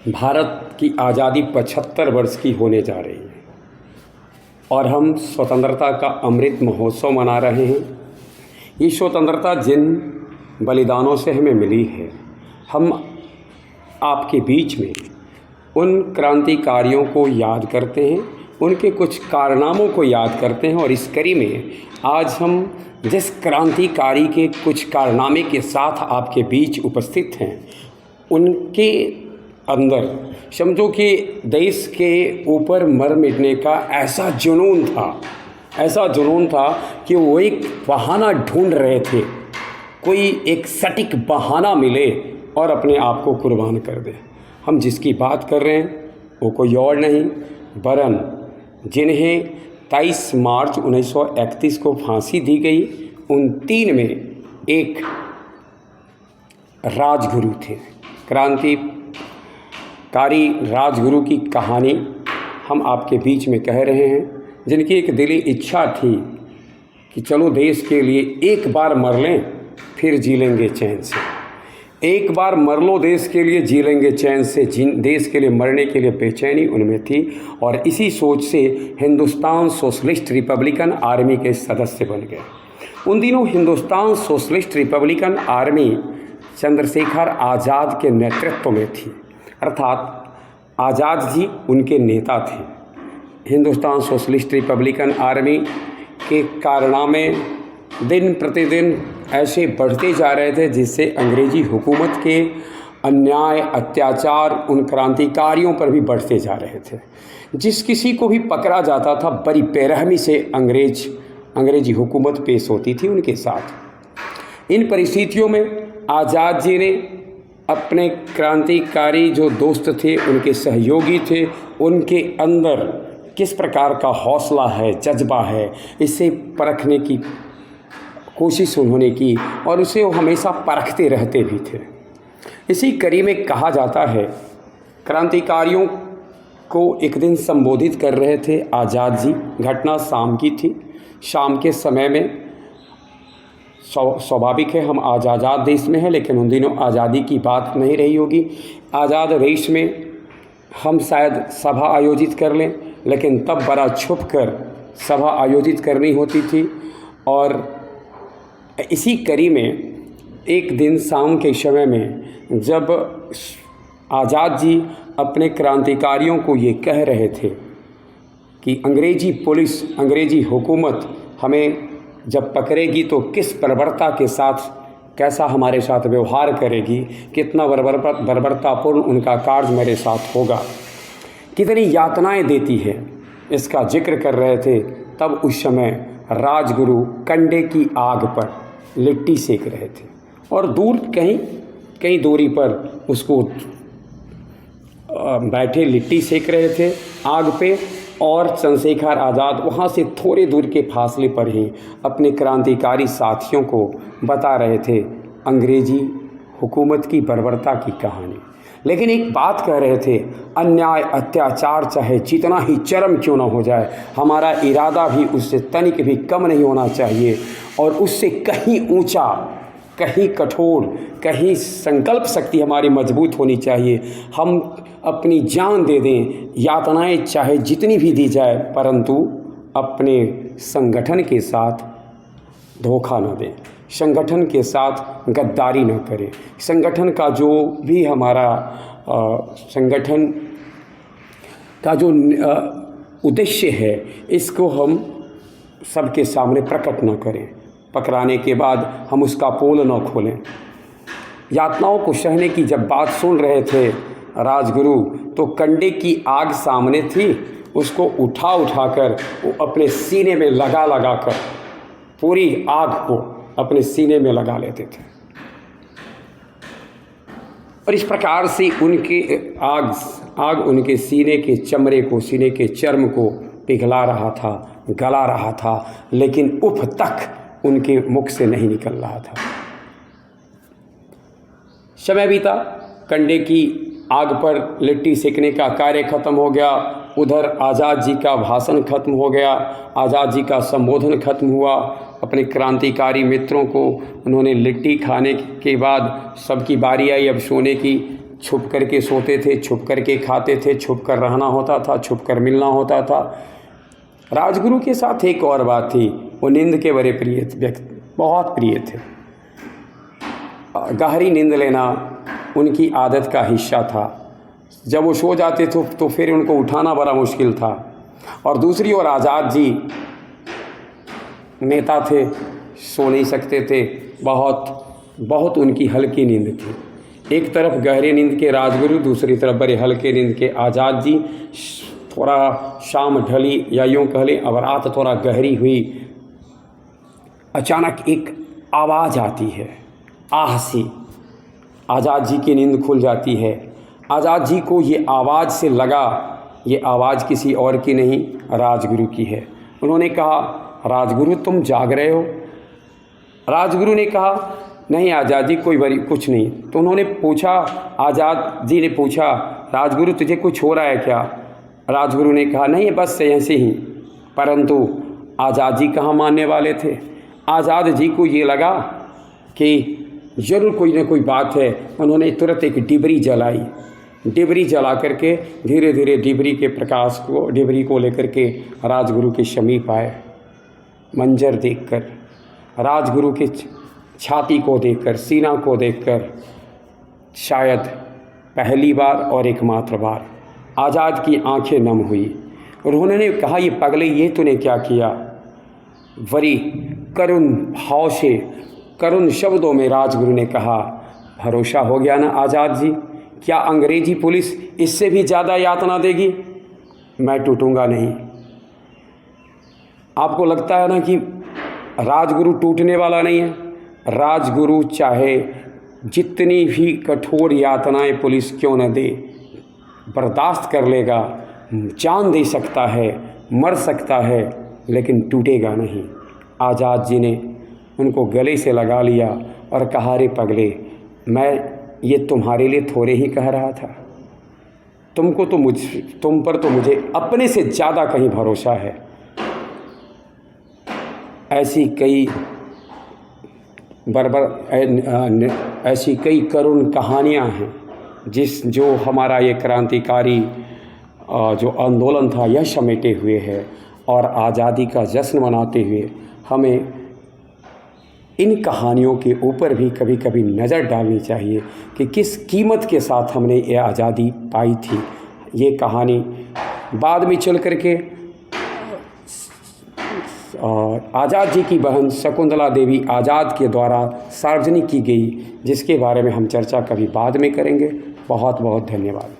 भारत की आज़ादी 75 वर्ष की होने जा रही है और हम स्वतंत्रता का अमृत महोत्सव मना रहे हैं। ये स्वतंत्रता जिन बलिदानों से हमें मिली है, हम आपके बीच में उन क्रांतिकारियों को याद करते हैं, उनके कुछ कारनामों को याद करते हैं। और इस कड़ी में आज हम जिस क्रांतिकारी के कुछ कारनामे के साथ आपके बीच उपस्थित हैं, उनके अंदर समझो कि देश के ऊपर मर मिटने का ऐसा जुनून था कि वो एक बहाना ढूंढ रहे थे, कोई एक सटीक बहाना मिले और अपने आप को कुर्बान कर दे। हम जिसकी बात कर रहे हैं वो कोई और नहीं वरन जिन्हें 23 मार्च 1931 को फांसी दी गई, उन 3 में एक राजगुरु थे। क्रांतिकारी राजगुरु की कहानी हम आपके बीच में कह रहे हैं, जिनकी एक दिली इच्छा थी कि चलो देश के लिए एक बार मर लें फिर जी लेंगे चैन से। एक बार मर लो देश के लिए, जी लेंगे चैन से। देश के लिए मरने के लिए बेचैनी उनमें थी और इसी सोच से हिंदुस्तान सोशलिस्ट रिपब्लिकन आर्मी के सदस्य बन गए। उन दिनों Hindustan Socialist Republican Army Chandrashekhar Azad के नेतृत्व में थी, अर्थात आज़ाद जी उनके नेता थे। हिंदुस्तान सोशलिस्ट रिपब्लिकन आर्मी के कारनामे दिन प्रतिदिन ऐसे बढ़ते जा रहे थे जिससे अंग्रेजी हुकूमत के अन्याय अत्याचार उन क्रांतिकारियों पर भी बढ़ते जा रहे थे। जिस किसी को भी पकड़ा जाता था बड़ी बेरहमी से अंग्रेजी हुकूमत पेश होती थी उनके साथ। इन परिस्थितियों में आज़ाद जी ने अपने क्रांतिकारी जो दोस्त थे, उनके सहयोगी थे, उनके अंदर किस प्रकार का हौसला है, जज्बा है, इसे परखने की कोशिश उन्होंने की और उसे वो हमेशा परखते रहते भी थे। इसी कड़ी में कहा जाता है, क्रांतिकारियों को एक दिन संबोधित कर रहे थे आज़ाद जी। घटना शाम की थी। शाम के समय में स्वाभाविक है हम आज आज़ाद देश में हैं, लेकिन उन दिनों आज़ादी की बात नहीं रही होगी। आज़ाद देश में हम शायद सभा आयोजित कर लें, लेकिन तब बड़ा छुप कर सभा आयोजित करनी होती थी। और इसी कड़ी में एक दिन शाम के समय में जब आज़ाद जी अपने क्रांतिकारियों को ये कह रहे थे कि अंग्रेजी पुलिस, अंग्रेजी हुकूमत हमें जब पकड़ेगी तो किस बर्बरता के साथ, कैसा हमारे साथ व्यवहार करेगी, कितना बर्बरतापूर्ण उनका कार्य मेरे साथ होगा, कितनी यातनाएं देती है, इसका जिक्र कर रहे थे। तब उस समय राजगुरु कंडे की आग पर लिट्टी सेक रहे थे और दूर कहीं दूरी पर उसको बैठे लिट्टी सेक रहे थे आग पे। और चंद्रशेखर आज़ाद वहाँ से थोड़े दूर के फासले पर ही अपने क्रांतिकारी साथियों को बता रहे थे अंग्रेजी हुकूमत की बर्बरता की कहानी। लेकिन एक बात कह रहे थे, अन्याय अत्याचार चाहे जितना ही चरम क्यों ना हो जाए, हमारा इरादा भी उससे तनिक भी कम नहीं होना चाहिए और उससे कहीं ऊंचा, कहीं कठोर, कहीं संकल्प शक्ति हमारी मजबूत होनी चाहिए। हम अपनी जान दे दें, यातनाएं चाहे जितनी भी दी जाए, परंतु अपने संगठन के साथ धोखा न दें, संगठन के साथ गद्दारी न करें। संगठन का जो भी हमारा संगठन का जो उद्देश्य है, इसको हम सबके सामने प्रकट न करें। पकड़ाने के बाद हम उसका पोल न खोलें। यातनाओं को सहने की जब बात सुन रहे थे राजगुरु, तो कंडे की आग सामने थी, उसको उठा कर वो अपने सीने में लगा कर पूरी आग को अपने सीने में लगा लेते थे। और इस प्रकार से उनके आग उनके सीने के चमड़े को, सीने के चर्म को पिघला रहा था, गला रहा था, लेकिन उफ तक उनके मुख से नहीं निकल रहा था। समय बीता, कंडे की आग पर लिट्टी सेकने का कार्य खत्म हो गया। उधर आज़ाद जी का भाषण खत्म हो गया, आज़ाद जी का संबोधन खत्म हुआ। अपने क्रांतिकारी मित्रों को उन्होंने लिट्टी खाने के बाद सबकी बारी आई अब सोने की, छुप करके सोते थे, छुप करके खाते थे, छुप कर रहना होता था, छुप कर मिलना होता था। राजगुरु के साथ एक और बात थी, वो नींद के बड़े प्रिय व्यक्ति, बहुत प्रिय थे। गहरी नींद लेना उनकी आदत का हिस्सा था। जब वो सो जाते थे तो फिर उनको उठाना बड़ा मुश्किल था। और दूसरी ओर आज़ाद जी नेता थे, सो नहीं सकते थे, बहुत उनकी हल्की नींद थी। एक तरफ गहरी नींद के राजगुरु, दूसरी तरफ बड़े हल्के नींद के आज़ाद जी। थोड़ा शाम ढली या यूँ कह लें अब रात थोड़ा गहरी हुई, अचानक एक आवाज़ आती है, आह सी। आज़ाद जी की नींद खुल जाती है। आज़ाद जी को ये आवाज़ से लगा ये आवाज़ किसी और की नहीं, राजगुरु की है। उन्होंने कहा, राजगुरु तुम जाग रहे हो? राजगुरु ने कहा, नहीं आज़ाद जी कोई बड़ी कुछ नहीं। तो उन्होंने पूछा, आज़ाद जी ने पूछा, राजगुरु तुझे कुछ हो रहा है क्या? राजगुरु ने कहा, नहीं बस ऐसे ही। परंतु आज़ाद जी कहाँ मानने वाले थे। आज़ाद जी को ये लगा कि ज़रूर कोई ना कोई बात है। उन्होंने तुरंत एक डिबरी जलाई। डिबरी जला करके धीरे धीरे डिबरी को लेकर के राजगुरु के समीप आए। मंजर देखकर, राजगुरु के छाती को देखकर, सीना को देखकर, शायद पहली बार और एकमात्र बार आज़ाद की आंखें नम हुई। और उन्होंने कहा, ये पगले, ये तूने क्या किया? बड़ी करुण भाव से, करुण शब्दों में राजगुरु ने कहा, भरोसा हो गया ना आज़ाद जी? क्या अंग्रेजी पुलिस इससे भी ज़्यादा यातना देगी? मैं टूटूंगा नहीं। आपको लगता है ना कि राजगुरु टूटने वाला नहीं है। राजगुरु चाहे जितनी भी कठोर यातनाएं पुलिस क्यों न दे, बर्दाश्त कर लेगा, जान दे सकता है, मर सकता है, लेकिन टूटेगा नहीं। आज़ाद जी ने उनको गले से लगा लिया और कहा, रे पगले, मैं ये तुम्हारे लिए थोड़े ही कह रहा था। तुम पर तो मुझे अपने से ज़्यादा कहीं भरोसा है। ऐसी कई करुण कहानियाँ हैं जो हमारा ये क्रांतिकारी जो आंदोलन था यह समेटे हुए है। और आज़ादी का जश्न मनाते हुए हमें इन कहानियों के ऊपर भी कभी कभी नज़र डालनी चाहिए कि किस कीमत के साथ हमने ये आज़ादी पाई थी। ये कहानी बाद में चल करके आज़ाद जी की बहन शकुंतला देवी आज़ाद के द्वारा सार्वजनिक की गई, जिसके बारे में हम चर्चा कभी बाद में करेंगे। बहुत बहुत धन्यवाद।